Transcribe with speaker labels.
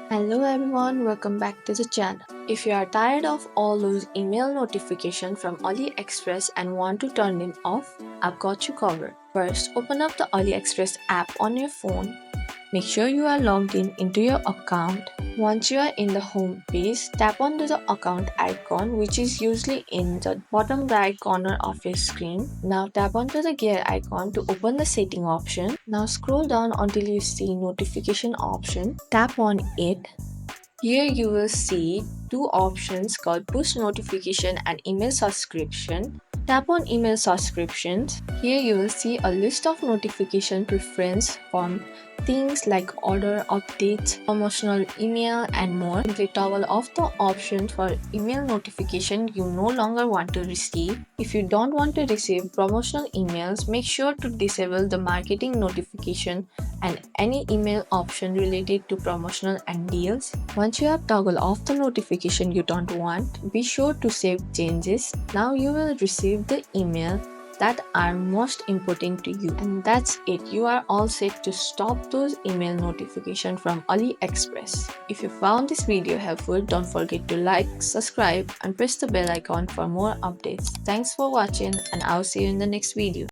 Speaker 1: Hello everyone, welcome back to the channel. If you are tired of all those email notifications from AliExpress and want to turn them off, I've got you covered. First, open up the AliExpress app on your phone. Make sure you are logged into your account. Once you are in the home page, tap onto the account icon, which is usually in the bottom right corner of your screen. Now tap onto the gear icon to open the setting option. Now scroll down until you see notification option. Tap on it. Here you will see two options called push notification and email subscription. Tap on email subscriptions. Here you will see a list of notification preference from things like order updates, promotional email, and more. Simply toggle off the option for email notification you no longer want to receive. If you don't want to receive promotional emails, make sure to disable the marketing notification and any email option related to promotional and deals. Once you have toggled off the notification you don't want, be sure to save changes. Now you will receive the email that are most important to you. And that's it. You are all set to stop those email notifications from AliExpress. If you found this video helpful, don't forget to like, subscribe, and press the bell icon for more updates. Thanks for watching, and I'll see you in the next video.